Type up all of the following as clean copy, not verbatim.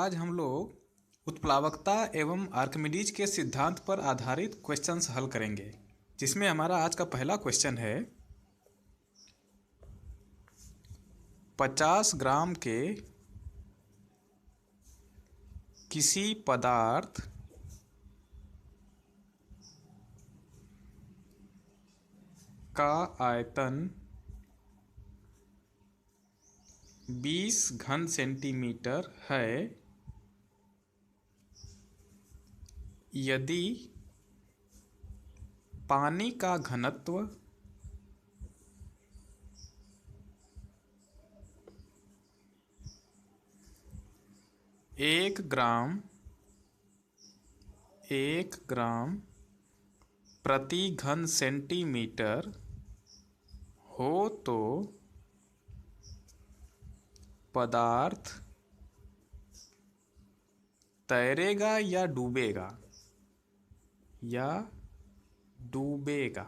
आज हम लोग उत्प्लावकता एवं आर्किमिडीज के सिद्धांत पर आधारित क्वेश्चंस हल करेंगे, जिसमें हमारा आज का पहला क्वेश्चन है 50 ग्राम के किसी पदार्थ का आयतन 20 घन सेंटीमीटर है यदि पानी का घनत्व 1 ग्राम प्रति घन सेंटीमीटर हो तो पदार्थ तैरेगा या डूबेगा,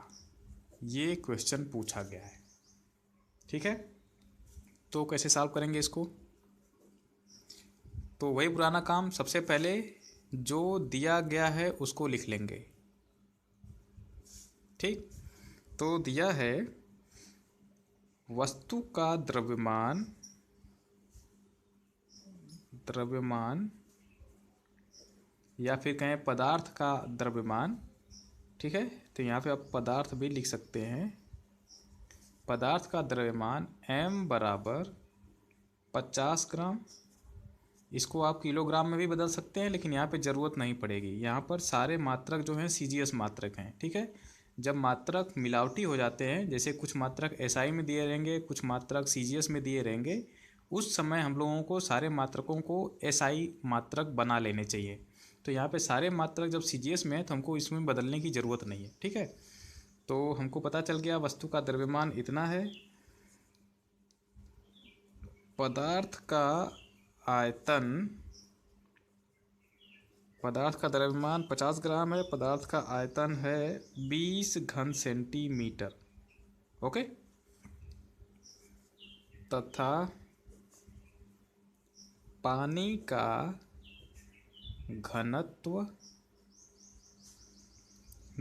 ये क्वेश्चन पूछा गया है। ठीक है, तो कैसे सॉल्व करेंगे इसको? तो वही पुराना काम, सबसे पहले जो दिया गया है उसको लिख लेंगे। ठीक, तो दिया है वस्तु का द्रव्यमान या फिर कहें पदार्थ का द्रव्यमान। ठीक है, तो यहाँ पे आप पदार्थ भी लिख सकते हैं। पदार्थ का द्रव्यमान m बराबर 50 ग्राम। इसको आप किलोग्राम में भी बदल सकते हैं, लेकिन यहाँ पे ज़रूरत नहीं पड़ेगी। यहाँ पर सारे मात्रक जो हैं CGS मात्रक हैं। ठीक है, जब मात्रक मिलावटी हो जाते हैं, जैसे कुछ मात्रक SI में दिए रहेंगे, कुछ मात्रक CGS में दिए रहेंगे, उस समय हम लोगों को सारे मात्रकों को SI मात्रक बना लेने चाहिए। तो यहाँ पे सारे मात्रक जब CGS में है तो हमको इसमें बदलने की ज़रूरत नहीं है। ठीक है, तो हमको पता चल गया वस्तु का द्रव्यमान इतना है, पदार्थ का द्रव्यमान 50 ग्राम है, पदार्थ का आयतन है 20 घन सेंटीमीटर। ओके, तथा पानी का घनत्व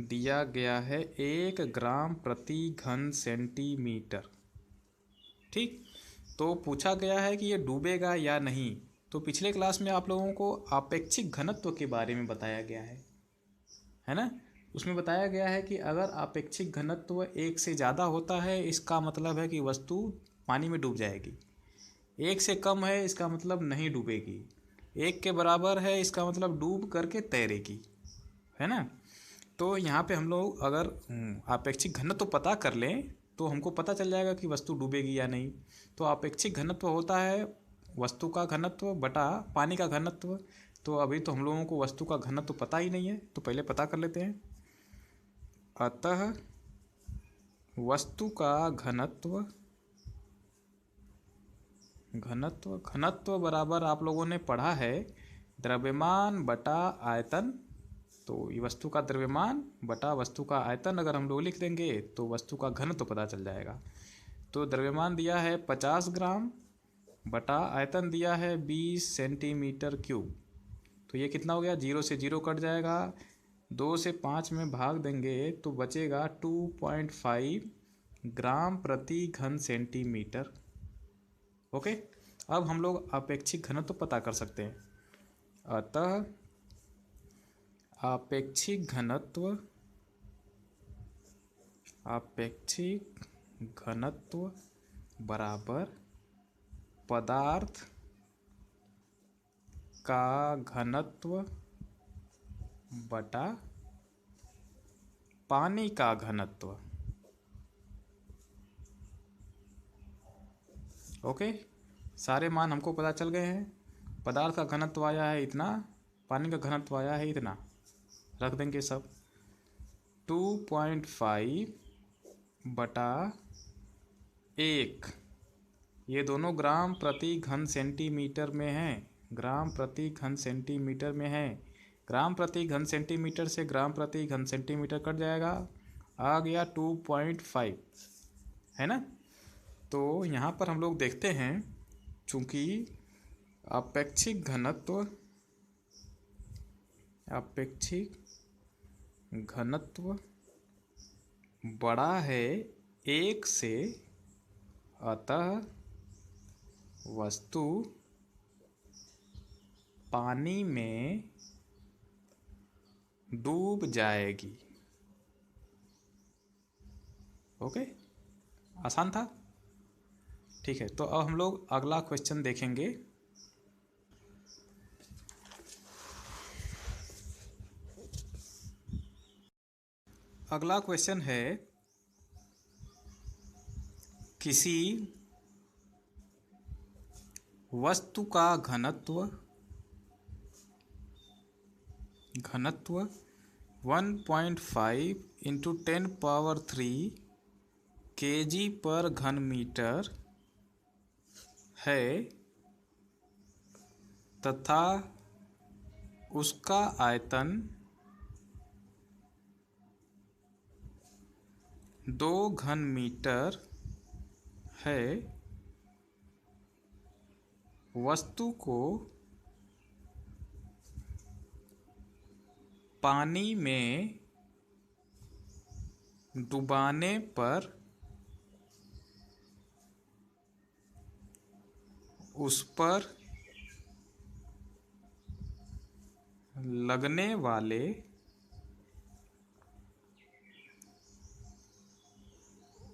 दिया गया है 1 ग्राम प्रति घन सेंटीमीटर। ठीक, तो पूछा गया है कि ये डूबेगा या नहीं। तो पिछले क्लास में आप लोगों को आपेक्षिक घनत्व के बारे में बताया गया है ना। उसमें बताया गया है कि अगर आपेक्षिक घनत्व 1 से ज़्यादा होता है, इसका मतलब है कि वस्तु पानी में डूब जाएगी। 1 से कम है, इसका मतलब नहीं डूबेगी। 1 के बराबर है, इसका मतलब डूब करके तैरेगी, है ना। तो यहाँ पे हम लोग अगर आपेक्षिक घनत्व पता कर लें तो हमको पता चल जाएगा कि वस्तु डूबेगी या नहीं। तो आपेक्षिक घनत्व होता है वस्तु का घनत्व बटा पानी का घनत्व। तो अभी तो हम लोगों को वस्तु का घनत्व पता ही नहीं है, तो पहले पता कर लेते हैं। अतः वस्तु का घनत्व बराबर आप लोगों ने पढ़ा है द्रव्यमान बटा आयतन। तो ये वस्तु का द्रव्यमान बटा वस्तु का आयतन अगर हम लोग लिख देंगे तो वस्तु का घनत्व पता चल जाएगा। तो द्रव्यमान दिया है 50 ग्राम बटा आयतन दिया है 20 सेंटीमीटर क्यूब। तो ये कितना हो गया? 0 से 0 कट जाएगा, 2 से 5 में भाग देंगे तो बचेगा 2.5 ग्राम प्रति घन सेंटीमीटर। ओके, अब हम लोग आपेक्षिक घनत्व पता कर सकते हैं। अतः आपेक्षिक घनत्व बराबर पदार्थ का घनत्व बटा पानी का घनत्व। ओके, सारे मान हमको पता चल गए हैं। पदार्थ का घनत्व आया है इतना, पानी का घनत्व आया है इतना, रख देंगे सब। 2.5 बटा 1, ये दोनों ग्राम प्रति घन सेंटीमीटर में हैं। ग्राम प्रति घन सेंटीमीटर में है। ग्राम प्रति घन सेंटीमीटर से ग्राम प्रति घन सेंटीमीटर कट जाएगा, आ गया 2.5, है ना। तो यहाँ पर हम लोग देखते हैं, चूँकि अपेक्षिक घनत्व, अपेक्षिक घनत्व बड़ा है 1 से, अतः वस्तु पानी में डूब जाएगी। ओके, आसान था। ठीक है, तो अब हम लोग अगला क्वेश्चन देखेंगे। अगला क्वेश्चन है, किसी वस्तु का घनत्व 1.5 इंटू 10⁻³ kg पर घन मीटर है तथा उसका आयतन 2 घन मीटर है। वस्तु को पानी में डुबाने पर उस पर लगने वाले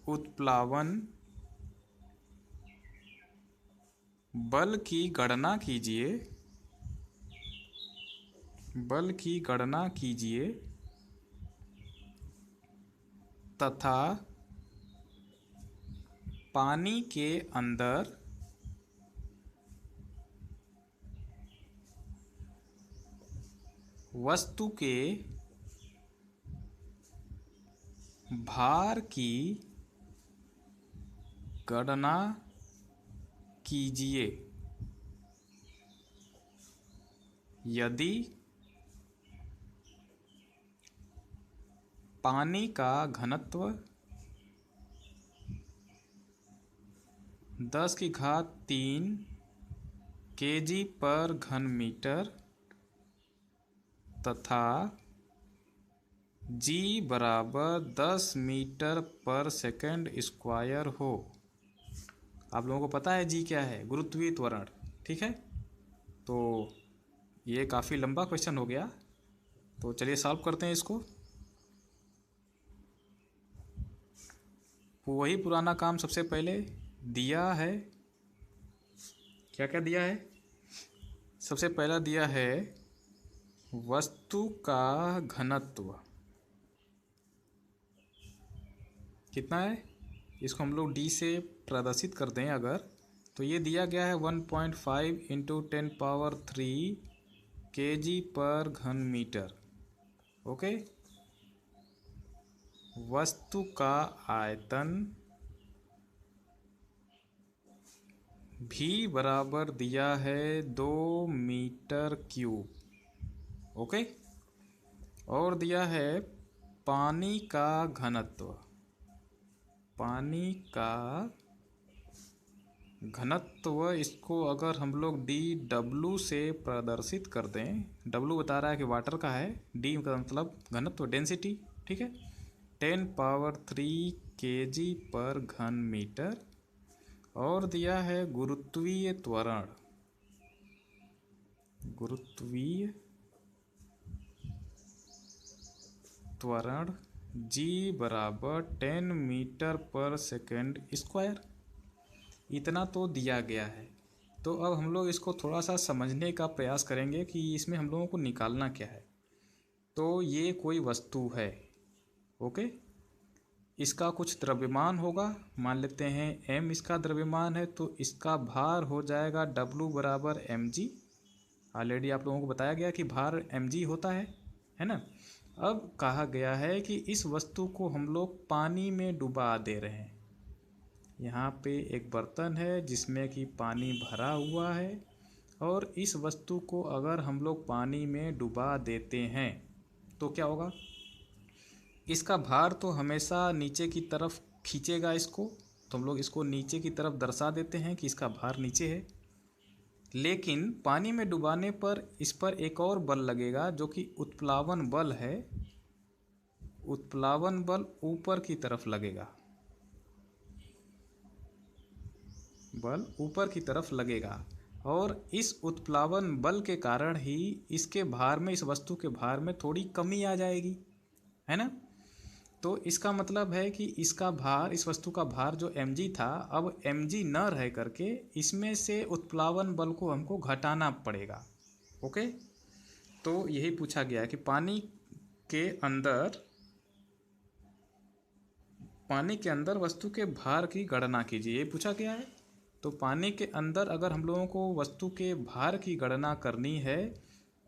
उत्प्लावन बल की गणना कीजिए, बल की गणना कीजिए तथा पानी के अंदर वस्तु के भार की गणना कीजिए। यदि पानी का घनत्व 10⁻³ kg पर घन मीटर तथा g बराबर 10 मीटर पर सेकंड स्क्वायर हो। आप लोगों को पता है जी क्या है? गुरुत्वीय त्वरण। ठीक है, तो ये काफ़ी लंबा क्वेश्चन हो गया, तो चलिए सॉल्व करते हैं इसको। वही पुराना काम सबसे पहले दिया है। क्या क्या दिया है? सबसे पहला दिया है वस्तु का घनत्व कितना है, इसको हम लोग डी से प्रदर्शित कर दें अगर, तो ये दिया गया है 1.5 इंटू 10⁻³ kg पर घन मीटर। ओके, वस्तु का आयतन भी बराबर दिया है 2 मीटर क्यूब। ओके, और दिया है पानी का घनत्व, पानी का घनत्व इसको अगर हम लोग डी डब्लू से प्रदर्शित कर दें, डब्लू बता रहा है कि वाटर का है, डी का मतलब घनत्व, डेंसिटी। ठीक है, 10⁻³ kg पर घन मीटर, और दिया है गुरुत्वीय त्वरण, गुरुत्वीय त्वरण g बराबर 10 मीटर पर सेकंड स्क्वायर। इतना तो दिया गया है। तो अब हम लोग इसको थोड़ा सा समझने का प्रयास करेंगे कि इसमें हम लोगों को निकालना क्या है। तो ये कोई वस्तु है, ओके, इसका कुछ द्रव्यमान होगा, मान लेते हैं m इसका द्रव्यमान है, तो इसका भार हो जाएगा W बराबर mg। ऑलरेडी आप लोगों को बताया गया कि भार mg होता है ना। अब कहा गया है कि इस वस्तु को हम लोग पानी में डुबा दे रहे हैं। यहाँ पे एक बर्तन है जिसमें कि पानी भरा हुआ है, और इस वस्तु को अगर हम लोग पानी में डुबा देते हैं तो क्या होगा? इसका भार तो हमेशा नीचे की तरफ खींचेगा इसको, तो हम लोग इसको नीचे की तरफ दर्शा देते हैं कि इसका भार नीचे है। लेकिन पानी में डुबाने पर इस पर एक और बल लगेगा जो कि उत्प्लावन बल है। उत्प्लावन बल ऊपर की तरफ लगेगा, बल ऊपर की तरफ लगेगा और इस उत्प्लावन बल के कारण ही इसके भार में, इस वस्तु के भार में थोड़ी कमी आ जाएगी, है ना। तो इसका मतलब है कि इसका भार, इस वस्तु का भार जो mg था, अब mg न रह करके इसमें से उत्प्लावन बल को हमको घटाना पड़ेगा। ओके, तो यही पूछा गया है कि पानी के अंदर वस्तु के भार की गणना कीजिए, ये पूछा गया है। तो पानी के अंदर अगर हम लोगों को वस्तु के भार की गणना करनी है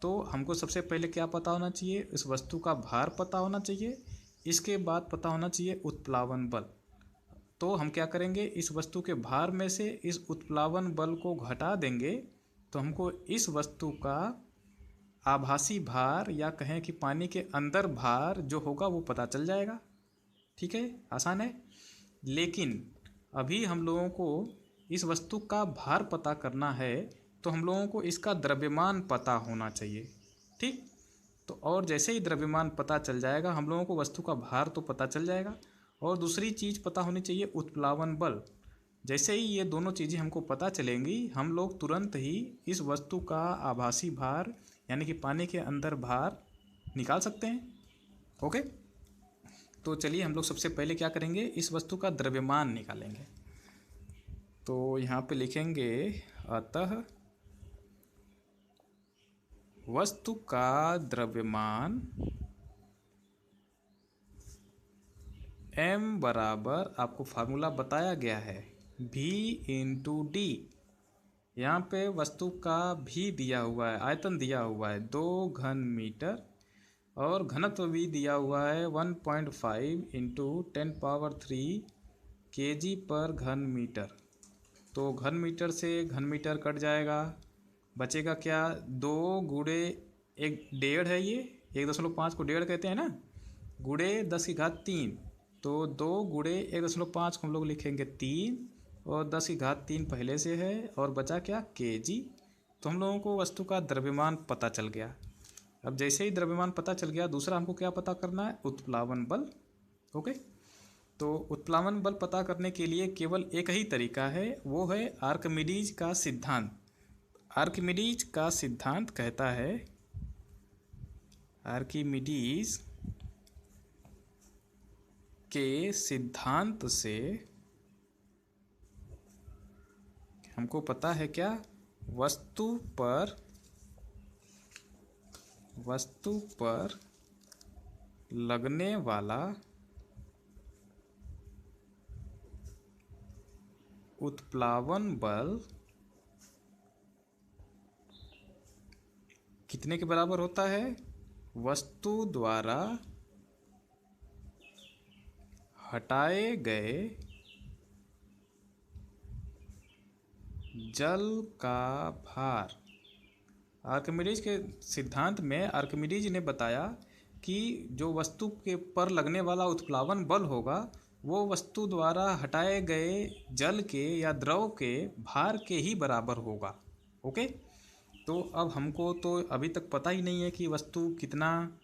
तो हमको सबसे पहले क्या पता होना चाहिए, इस वस्तु का भार पता होना चाहिए, इसके बाद पता होना चाहिए उत्प्लावन बल। तो हम क्या करेंगे, इस वस्तु के भार में से इस उत्प्लावन बल को घटा देंगे तो हमको इस वस्तु का आभासी भार या कहें कि पानी के अंदर भार जो होगा वो पता चल जाएगा। ठीक है, आसान है। लेकिन अभी हम लोगों को इस वस्तु का भार पता करना है तो हम लोगों को इसका द्रव्यमान पता होना चाहिए। ठीक, तो और जैसे ही द्रव्यमान पता चल जाएगा हम लोगों को वस्तु का भार तो पता चल जाएगा और दूसरी चीज़ पता होनी चाहिए उत्प्लावन बल। जैसे ही ये दोनों चीज़ें हमको पता चलेंगी हम लोग तुरंत ही इस वस्तु का आभासी भार यानी कि पानी के अंदर भार निकाल सकते हैं। ओके, तो चलिए हम लोग सबसे पहले क्या करेंगे, इस वस्तु का द्रव्यमान निकालेंगे। तो यहाँ पे लिखेंगे अतः वस्तु का द्रव्यमान m बराबर, आपको फार्मूला बताया गया है, v इंटू डी। यहाँ पे वस्तु का भी दिया हुआ है, आयतन दिया हुआ है 2 घन मीटर और घनत्व भी दिया हुआ है 1.5 इंटू 10³ kg पर घन मीटर। तो घन मीटर से घन मीटर कट जाएगा, बचेगा क्या, 2 गुणे 1.5 है, ये 1.5 को 1.5 कहते हैं ना, गुणे 10⁻³ तो 2 गुणे 1.5 को हम लोग लिखेंगे 3 और 10⁻³ पहले से है और बचा क्या, kg। तो हम लोगों को वस्तु का द्रव्यमान पता चल गया। अब जैसे ही द्रव्यमान पता चल गया, दूसरा हमको क्या पता करना है, उत्प्लावन बल। ओके, तो उत्प्लावन बल पता करने के लिए केवल एक ही तरीका है, वो है आर्किमिडीज का सिद्धांत। आर्किमिडीज का सिद्धांत कहता है, आर्किमिडीज के सिद्धांत से हमको पता है क्या, वस्तु पर लगने वाला उत्प्लावन बल कितने के बराबर होता है, वस्तु द्वारा हटाए गए जल का भार। आर्किमिडीज के सिद्धांत में आर्किमिडीज ने बताया कि जो वस्तु के पर लगने वाला उत्प्लावन बल होगा वो वस्तु द्वारा हटाए गए जल के या द्रव के भार के ही बराबर होगा। ओके, तो अब हमको तो अभी तक पता ही नहीं है कि वस्तु कितना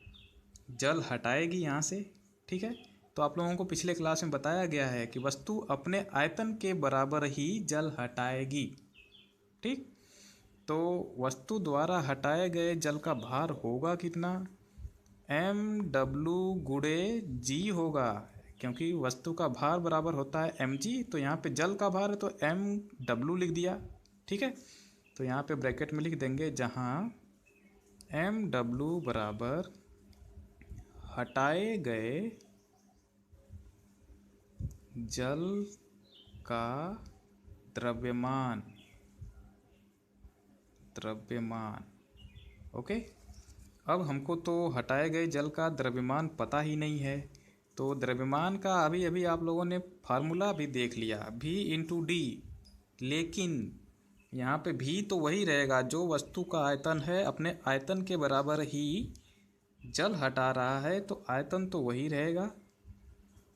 जल हटाएगी यहाँ से। ठीक है, तो आप लोगों को पिछले क्लास में बताया गया है कि वस्तु अपने आयतन के बराबर ही जल हटाएगी। ठीक, तो वस्तु द्वारा हटाए गए जल का भार होगा कितना, mw गुणे g होगा, क्योंकि वस्तु का भार बराबर होता है mg, तो यहाँ पे जल का भार है तो mw लिख दिया। ठीक है, तो यहाँ पे ब्रैकेट में लिख देंगे, जहाँ mw बराबर हटाए गए जल का द्रव्यमान। ओके, अब हमको तो हटाए गए जल का द्रव्यमान पता ही नहीं है, तो द्रव्यमान का अभी अभी आप लोगों ने फार्मूला भी देख लिया, v इंटू डी। लेकिन यहाँ पे भी तो वही रहेगा, जो वस्तु का आयतन है अपने आयतन के बराबर ही जल हटा रहा है, तो आयतन तो वही रहेगा।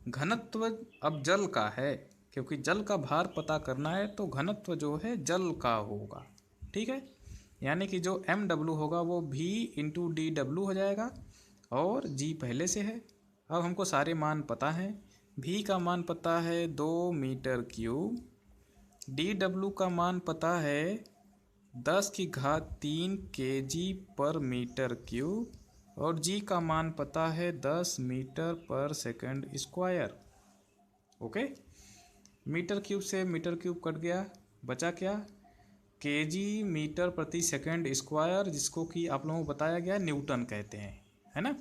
घनत्व अब जल का है, क्योंकि जल का भार पता करना है तो घनत्व जो है जल का होगा। ठीक है, यानी कि जो एम डब्लू होगा वो भी इंटू डी डब्लू हो जाएगा और जी पहले से है। अब हमको सारे मान पता हैं। भी का मान पता है 2 मीटर क्यूब, डी डब्लू का मान पता है 10⁻³ kg/मीटर क्यूब और जी का मान पता है 10 metre per second square. Okay, metre cube से मीटर क्यूब कट गया, बचा क्या? केजी मीटर प्रति सेकंड स्क्वायर, जिसको कि आप लोगों को बताया गया न्यूटन कहते हैं, है ना।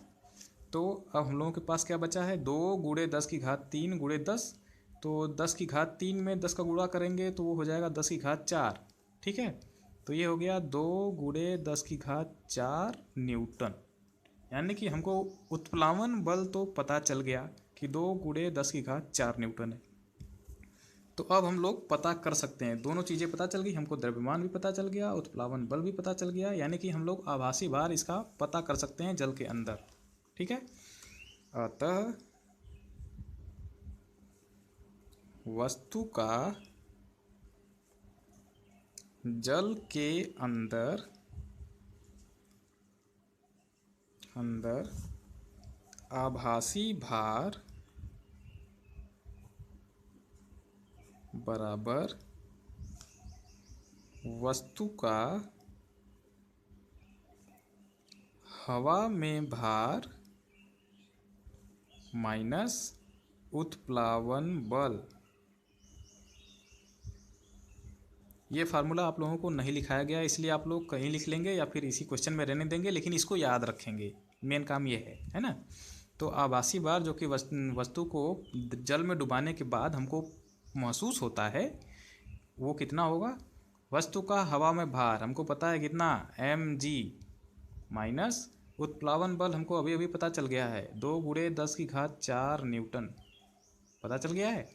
तो अब हम लोगों के पास क्या बचा है? 2 × 10⁻³ × 10, तो 10⁻³ में 10 का गुणा करेंगे तो वो हो जाएगा 10⁻4, ठीक है। तो ये हो गया 2 × 10⁻4 न्यूटन। यानी कि हमको उत्प्लावन बल तो पता चल गया कि 2 × 10⁻4 न्यूटन है। तो अब हम लोग पता कर सकते हैं, दोनों चीज़ें पता चल गई, हमको द्रव्यमान भी पता चल गया, उत्प्लावन बल भी पता चल गया, यानी कि हम लोग आभासी भार इसका पता कर सकते हैं जल के अंदर, ठीक है। अतः वस्तु का जल के अंदर आभासी भार बराबर वस्तु का हवा में भार माइनस उत्प्लावन बल। ये फार्मूला आप लोगों को नहीं लिखाया गया, इसलिए आप लोग कहीं लिख लेंगे या फिर इसी क्वेश्चन में रहने देंगे, लेकिन इसको याद रखेंगे, मेन काम ये है ना। तो आभासी भार जो कि वस्तु को जल में डुबाने के बाद हमको महसूस होता है, वो कितना होगा? वस्तु का हवा में भार हमको पता है कितना, mg, माइनस उत्प्लावन बल हमको अभी अभी पता चल गया है 2 × 10⁻4 न्यूटन, पता चल गया है।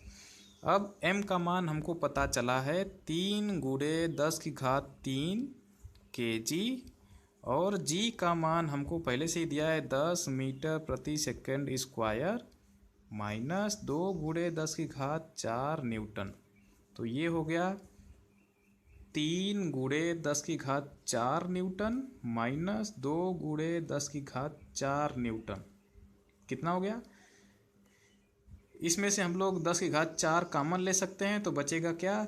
अब m का मान हमको पता चला है 3 × 10⁻³ kg और g का मान हमको पहले से ही दिया है 10 मीटर/सेकंड स्क्वायर माइनस 2 × 10⁻4 न्यूटन। तो ये हो गया 3 × 10⁻4 न्यूटन माइनस 2 × 10⁻4 न्यूटन, कितना हो गया? इसमें से हम लोग 10⁻4 कॉमन ले सकते हैं, तो बचेगा क्या?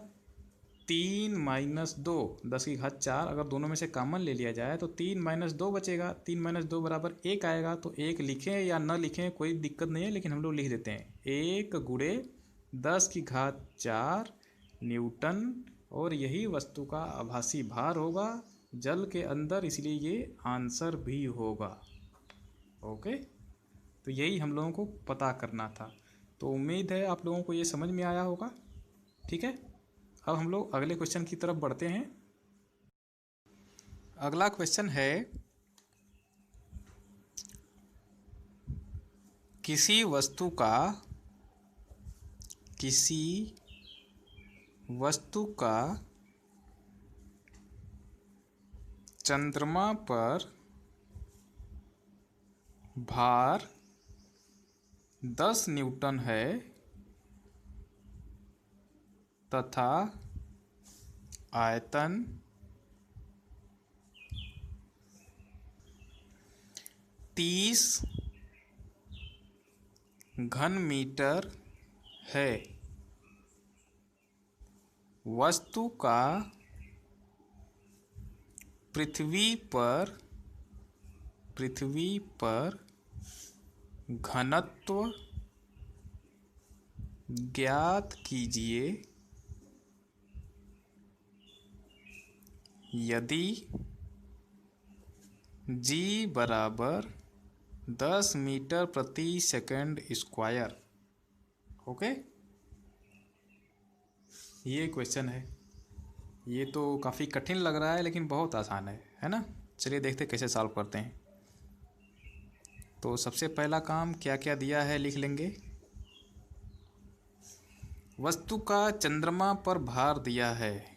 3 - 2, 10⁻4 अगर दोनों में से कॉमन ले लिया जाए तो 3 - 2 बचेगा, 3 - 2 बराबर 1 आएगा। तो 1 लिखें या न लिखें कोई दिक्कत नहीं है, लेकिन हम लोग लिख देते हैं 1 × 10⁻4 न्यूटन, और यही वस्तु का आभासी भार होगा जल के अंदर, इसलिए ये आंसर भी होगा। ओके, तो यही हम लोगों को पता करना था। तो उम्मीद है आप लोगों को ये समझ में आया होगा, ठीक है। अब हम लोग अगले क्वेश्चन की तरफ बढ़ते हैं। अगला क्वेश्चन है, किसी वस्तु का चंद्रमा पर भार 10 न्यूटन है तथा आयतन 30 घन-मीटर है। वस्तु का पृथ्वी पर घनत्व ज्ञात कीजिए यदि g बराबर 10 मीटर/सेकंड स्क्वायर। ओके, ये क्वेश्चन है। ये तो काफ़ी कठिन लग रहा है, लेकिन बहुत आसान है ना। चलिए देखते कैसे सॉल्व करते हैं। तो सबसे पहला काम क्या क्या दिया है लिख लेंगे। वस्तु का चंद्रमा पर भार दिया है,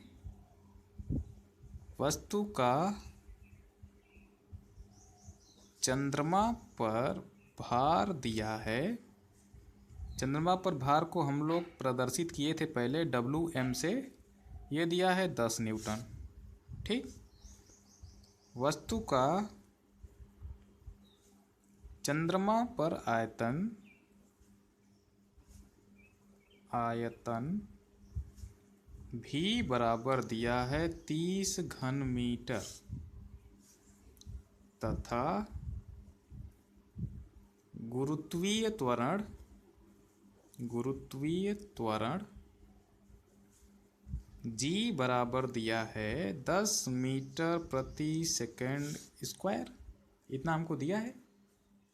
वस्तु का चंद्रमा पर भार दिया है। चंद्रमा पर भार को हम लोग प्रदर्शित किए थे पहले WM से, ये दिया है 10 न्यूटन, ठीक। वस्तु का चंद्रमा पर आयतन भी बराबर दिया है 30 घन मीटर तथा गुरुत्वीय त्वरण जी बराबर दिया है 10 मीटर प्रति सेकंड स्क्वायर। इतना हमको दिया है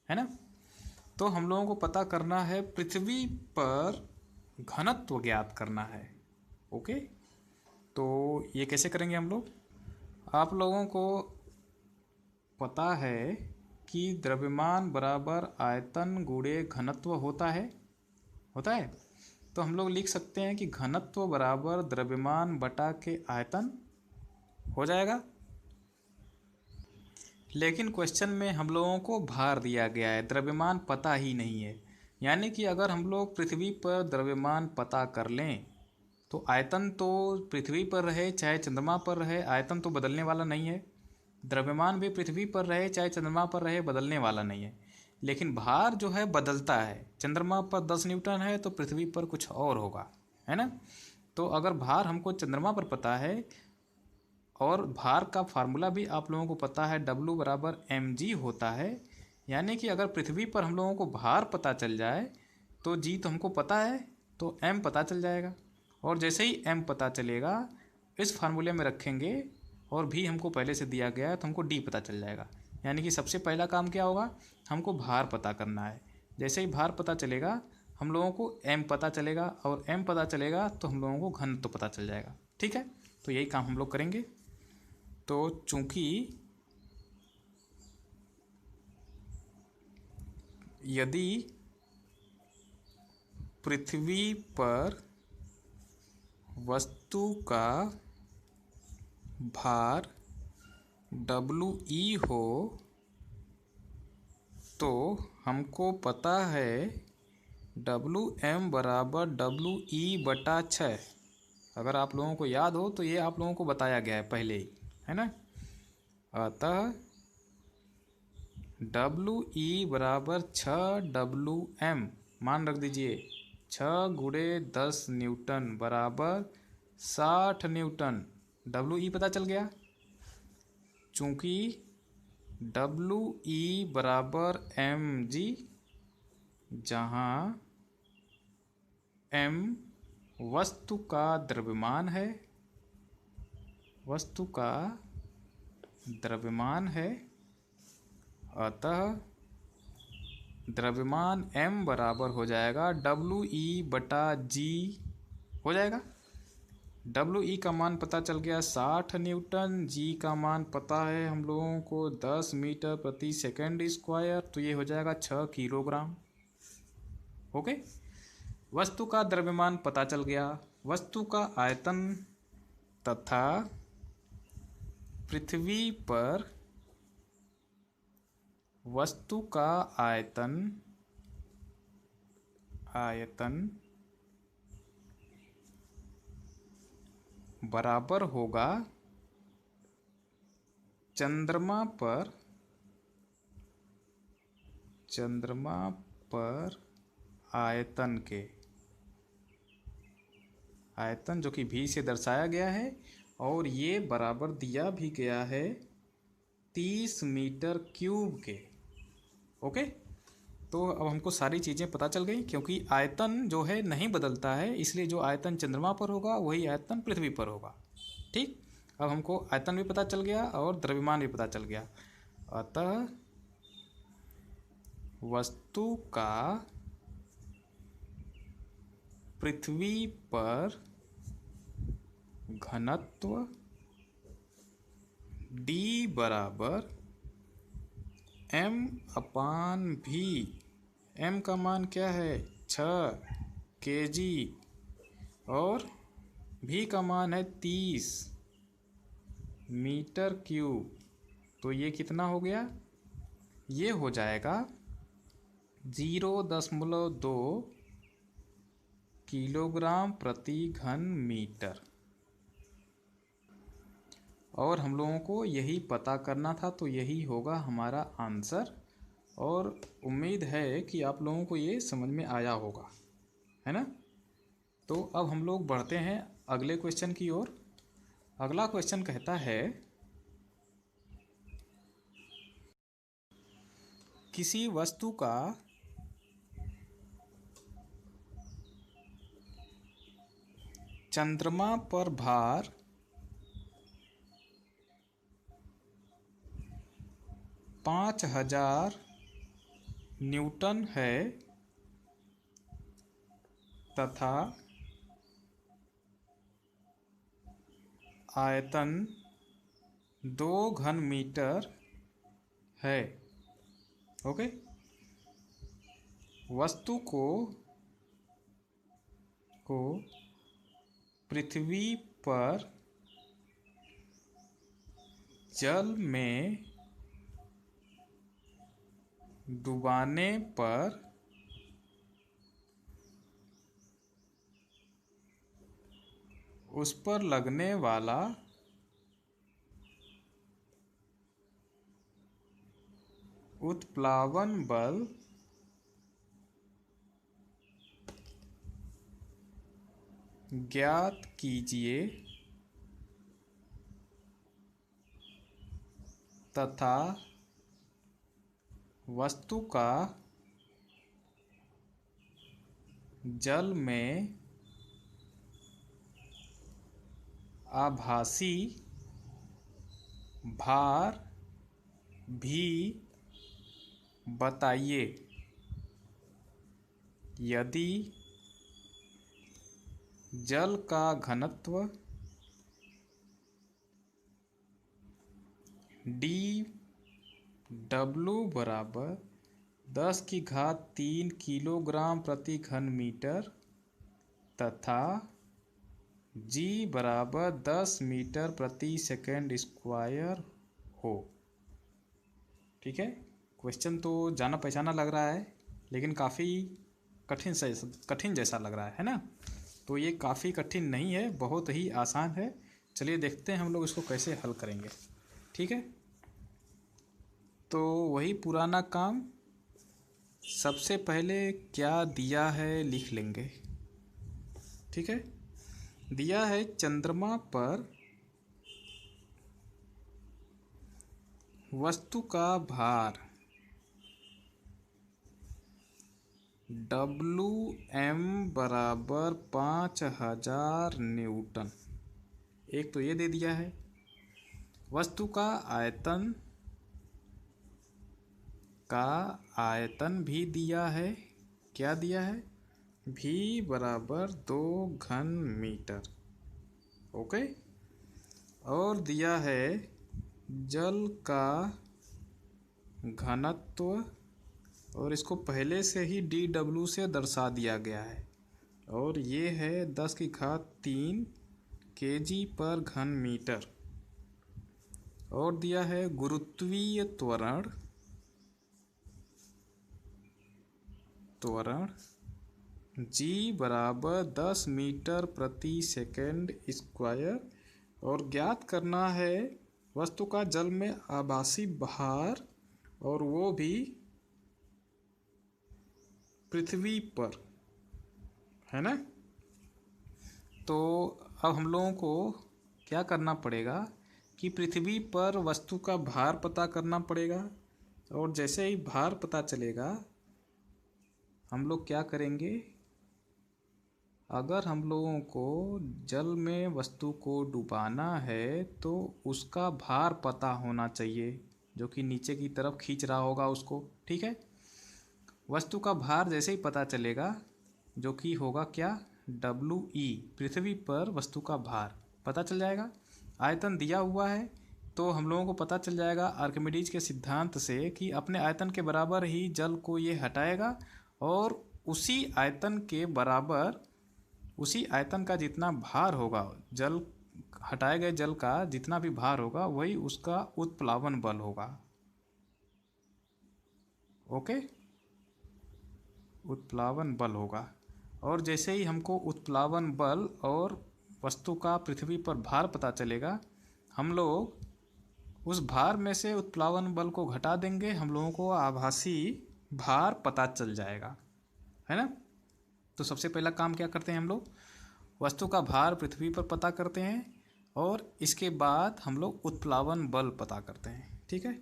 ना। तो हम लोगों को पता करना है पृथ्वी पर घनत्व ज्ञात करना है। ओके, तो ये कैसे करेंगे हम लोग? आप लोगों को पता है कि द्रव्यमान बराबर आयतन गुणे घनत्व होता है। तो हम लोग लिख सकते हैं कि घनत्व बराबर द्रव्यमान बटा के आयतन हो जाएगा। लेकिन क्वेश्चन में हम लोगों को भार दिया गया है, द्रव्यमान पता ही नहीं है। यानी कि अगर हम लोग पृथ्वी पर द्रव्यमान पता कर लें तो आयतन तो पृथ्वी पर रहे चाहे चंद्रमा पर रहे, आयतन तो बदलने वाला नहीं है। द्रव्यमान भी पृथ्वी पर रहे चाहे चंद्रमा पर रहे, बदलने वाला नहीं है। लेकिन भार जो है बदलता है। चंद्रमा पर 10 न्यूटन है तो पृथ्वी पर कुछ और होगा, है ना। तो अगर भार हमको चंद्रमा पर पता है और भार का फार्मूला भी आप लोगों को पता है, W बराबर mg होता है। यानी कि अगर पृथ्वी पर हम लोगों को भार पता चल जाए तो g तो हमको पता है, तो m पता चल जाएगा। और जैसे ही m पता चलेगा इस फार्मूले में रखेंगे और भी हमको पहले से दिया गया है तो हमको d पता चल जाएगा। यानी कि सबसे पहला काम क्या होगा, हमको भार पता करना है। जैसे ही भार पता चलेगा हम लोगों को m पता चलेगा और m पता चलेगा तो हम लोगों को घनत्व तो पता चल जाएगा। ठीक है, तो यही काम हम लोग करेंगे। तो चूंकि यदि पृथ्वी पर वस्तु का भार WE हो तो हमको पता है WM बराबर WE बटा 6। अगर आप लोगों को याद हो तो ये आप लोगों को बताया गया है पहले ही, है ना। अतः WE बराबर 6WM मान रख दीजिए। 6 गुणे 10 न्यूटन बराबर 60 न्यूटन। WE पता चल गया। चूँकि WE बराबर mg, जहाँ m वस्तु का द्रव्यमान है, अतः द्रव्यमान m बराबर हो जाएगा WE बटा g हो जाएगा। WE का मान पता चल गया 60 न्यूटन, g का मान पता है हम लोगों को 10 मीटर प्रति सेकंड स्क्वायर, तो ये हो जाएगा 6 किलोग्राम। ओके, वस्तु का द्रव्यमान पता चल गया। वस्तु का आयतन तथा पृथ्वी पर वस्तु का आयतन बराबर होगा चंद्रमा पर आयतन के, आयतन जो कि v से दर्शाया गया है और ये बराबर दिया भी गया है 30 मीटर क्यूब के। ओके, तो अब हमको सारी चीज़ें पता चल गई। क्योंकि आयतन जो है नहीं बदलता है, इसलिए जो आयतन चंद्रमा पर होगा वही आयतन पृथ्वी पर होगा। ठीक, अब हमको आयतन भी पता चल गया और द्रव्यमान भी पता चल गया। अतः वस्तु का पृथ्वी पर घनत्व D बराबर m/v। m का मान क्या है 6 kg और v का मान है 30 मीटर क्यूब। तो ये कितना हो गया, ये हो जाएगा 0.2 किलोग्राम प्रति घन मीटर। और हम लोगों को यही पता करना था, तो यही होगा हमारा आंसर। और उम्मीद है कि आप लोगों को ये समझ में आया होगा, है ना। तो अब हम लोग बढ़ते हैं अगले क्वेश्चन की ओर। अगला क्वेश्चन कहता है, किसी वस्तु का चंद्रमा पर भार 5000 न्यूटन है तथा आयतन 2 घन मीटर है। ओके। वस्तु को पृथ्वी पर जल में डुबाने पर उस पर लगने वाला उत्प्लावन बल ज्ञात कीजिए तथा वस्तु का जल में आभासी भार भी बताइए। यदि जल का घनत्व dW बराबर 10⁻³ किलोग्राम प्रति घन मीटर तथा G बराबर 10 मीटर प्रति सेकंड स्क्वायर हो। ठीक है। क्वेश्चन तो जाना पहचाना लग रहा है, लेकिन काफ़ी कठिन जैसा लग रहा है ना। तो ये काफ़ी कठिन नहीं है, बहुत ही आसान है। चलिए देखते हैं हम लोग इसको कैसे हल करेंगे। ठीक है। तो वही पुराना काम, सबसे पहले क्या दिया है लिख लेंगे। ठीक है। दिया है चंद्रमा पर वस्तु का भार WM बराबर 5000 न्यूटन, एक तो ये दे दिया है। वस्तु का आयतन भी दिया है। क्या दिया है? V बराबर 2 घन मीटर। ओके। और दिया है जल का घनत्व, और इसको पहले से ही dW से दर्शा दिया गया है, और ये है 10⁻³ kg पर घन मीटर। और दिया है गुरुत्वीय त्वरण G बराबर 10 मीटर प्रति सेकंड स्क्वायर। और ज्ञात करना है वस्तु का जल में आभासी भार, और वो भी पृथ्वी पर, है ना। तो अब हम लोगों को क्या करना पड़ेगा कि पृथ्वी पर वस्तु का भार पता करना पड़ेगा। और जैसे ही भार पता चलेगा, हम लोग क्या करेंगे, अगर हम लोगों को जल में वस्तु को डुबाना है तो उसका भार पता होना चाहिए, जो कि नीचे की तरफ खींच रहा होगा उसको। ठीक है। वस्तु का भार जैसे ही पता चलेगा, जो कि होगा क्या, WE, पृथ्वी पर वस्तु का भार पता चल जाएगा। आयतन दिया हुआ है, तो हम लोगों को पता चल जाएगा आर्किमिडीज के सिद्धांत से कि अपने आयतन के बराबर ही जल को ये हटाएगा, और उसी आयतन के बराबर, उसी आयतन का जितना भार होगा, जल हटाए गए जल का जितना भी भार होगा, वही उसका उत्प्लावन बल होगा। ओके। उत्प्लावन बल होगा। और जैसे ही हमको उत्प्लावन बल और वस्तु का पृथ्वी पर भार पता चलेगा, हम लोग उस भार में से उत्प्लावन बल को घटा देंगे, हम लोगों को आभासी भार पता चल जाएगा, है ना। तो सबसे पहला काम क्या करते हैं हम लोग, वस्तु का भार पृथ्वी पर पता करते हैं और इसके बाद हम लोग उत्प्लावन बल पता करते हैं, ठीक है।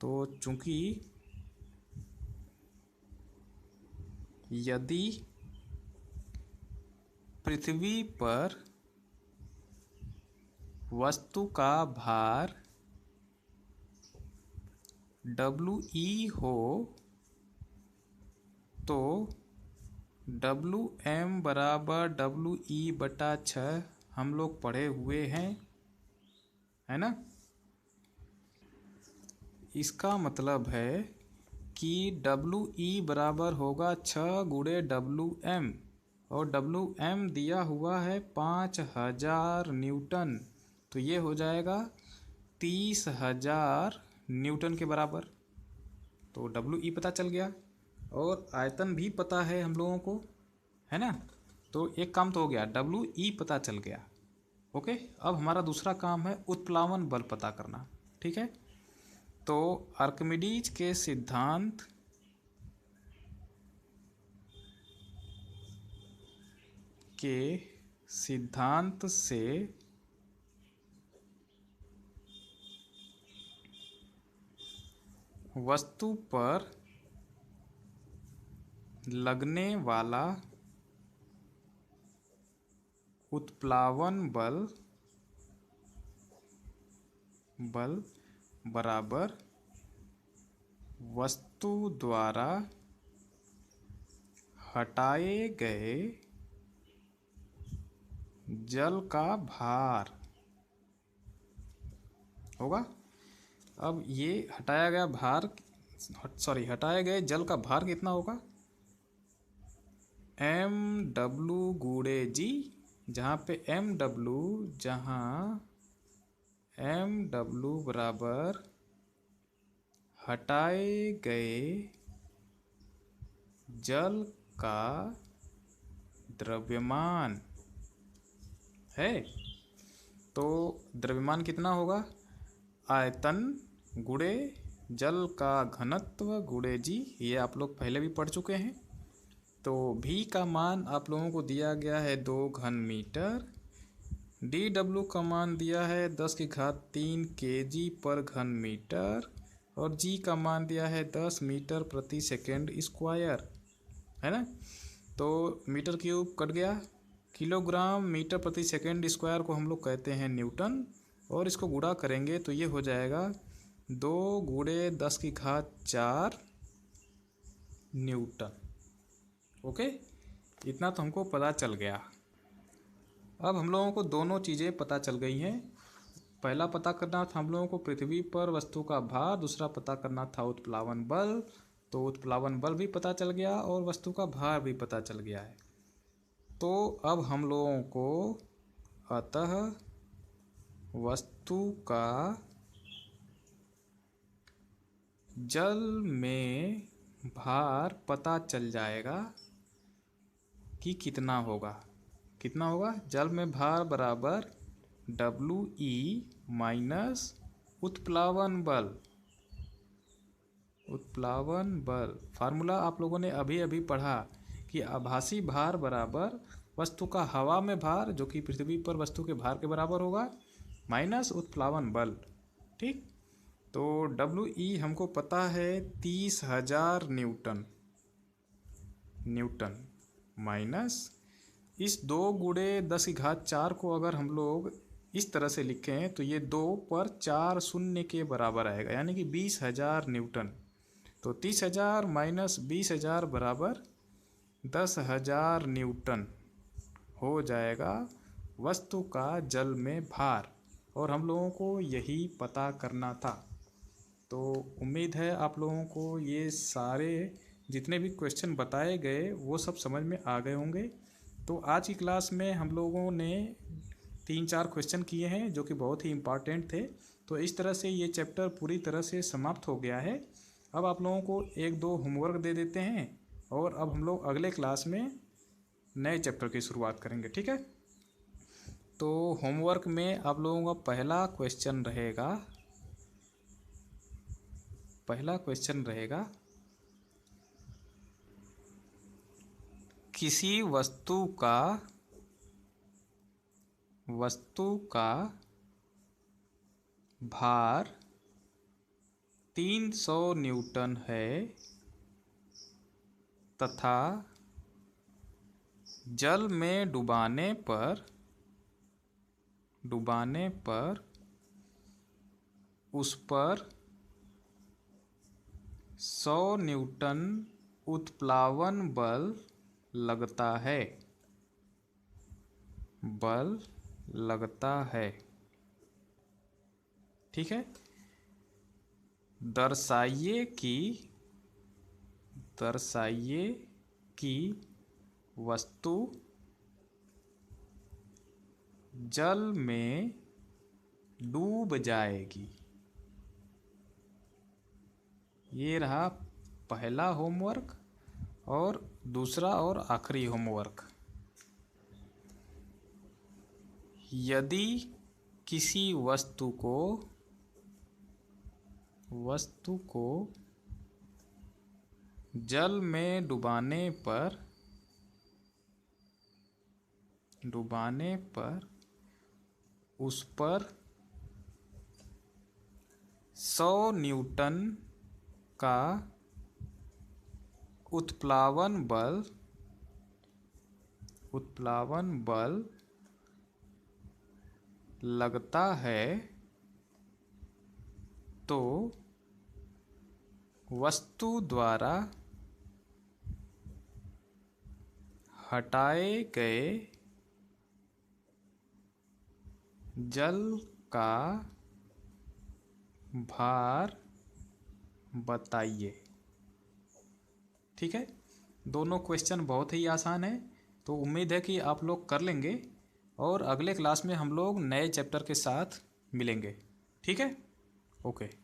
तो चूंकि यदि पृथ्वी पर वस्तु का भार WE हो तो WM बराबर WE/6 हम लोग पढ़े हुए हैं, है ना। इसका मतलब है कि WE बराबर होगा 6 गुणे WM और WM दिया हुआ है 5000 न्यूटन, तो ये हो जाएगा 30,000 न्यूटन के बराबर। तो WE पता चल गया और आयतन भी पता है हम लोगों को, है ना। तो एक काम तो हो गया, WE पता चल गया। ओके, अब हमारा दूसरा काम है उत्प्लावन बल पता करना, ठीक है। तो आर्किमिडीज के सिद्धांत से वस्तु पर लगने वाला उत्प्लावन बल बराबर वस्तु द्वारा हटाए गए जल का भार होगा। अब ये हटाया गए जल का भार कितना होगा, MW गुणे G, जहाँ पे MW बराबर हटाए गए जल का द्रव्यमान है। तो द्रव्यमान कितना होगा, आयतन गुणे जल का घनत्व गुणे G, ये आप लोग पहले भी पढ़ चुके हैं। तो V का मान आप लोगों को दिया गया है 2 घन मीटर, dW का मान दिया है 10⁻³ kg पर घन मीटर और G का मान दिया है 10 मीटर प्रति सेकेंड स्क्वायर, है ना। तो मीटर क्यूब कट गया, किलोग्राम मीटर प्रति सेकेंड स्क्वायर को हम लोग कहते हैं न्यूटन, और इसको गुणा करेंगे तो ये हो जाएगा 2 गुणे 10⁻⁴ न्यूटन। ओके, इतना तो हमको पता चल गया। अब हम लोगों को दोनों चीज़ें पता चल गई हैं। पहला पता करना था हम लोगों को पृथ्वी पर वस्तु का भार, दूसरा पता करना था उत्प्लावन बल। तो उत्प्लावन बल भी पता चल गया और वस्तु का भार भी पता चल गया है। तो अब हम लोगों को अतः वस्तु का जल में भार पता चल जाएगा कि कितना होगा। जल में भार बराबर WE माइनस उत्प्लावन बल। फार्मूला आप लोगों ने अभी अभी पढ़ा कि आभासी भार बराबर वस्तु का हवा में भार, जो कि पृथ्वी पर वस्तु के भार के बराबर होगा, माइनस उत्प्लावन बल, ठीक। तो WE हमको पता है 30,000 न्यूटन माइनस इस 2 गुणे 10⁻⁴ को अगर हम लोग इस तरह से लिखें तो ये 2 पर 4 शून्य के बराबर आएगा, यानी कि 20,000 न्यूटन। तो 30,000 माइनस 20,000 बराबर 10,000 न्यूटन हो जाएगा वस्तु का जल में भार, और हम लोगों को यही पता करना था। तो उम्मीद है आप लोगों को ये सारे जितने भी क्वेश्चन बताए गए वो सब समझ में आ गए होंगे। तो आज की क्लास में हम लोगों ने 3-4 क्वेश्चन किए हैं जो कि बहुत ही इम्पॉर्टेंट थे। तो इस तरह से ये चैप्टर पूरी तरह से समाप्त हो गया है। अब आप लोगों को 1-2 होमवर्क दे देते हैं और अब हम लोग अगले क्लास में नए चैप्टर की शुरुआत करेंगे, ठीक है। तो होमवर्क में आप लोगों का पहला क्वेश्चन रहेगा किसी वस्तु का भार 300 न्यूटन है तथा जल में डुबाने पर उस पर 100 न्यूटन उत्प्लावन बल लगता है। ठीक है। दर्शाइए कि वस्तु जल में डूब जाएगी। ये रहा पहला होमवर्क और दूसरा और आखिरी होमवर्क। यदि किसी वस्तु को जल में डुबाने पर उस पर 100 न्यूटन का उत्प्लावन बल लगता है तो वस्तु द्वारा हटाए गए जल का भार बताइए। ठीक है। दोनों क्वेश्चन बहुत ही आसान है, तो उम्मीद है कि आप लोग कर लेंगे और अगले क्लास में हम लोग नए चैप्टर के साथ मिलेंगे। ठीक है। ओके।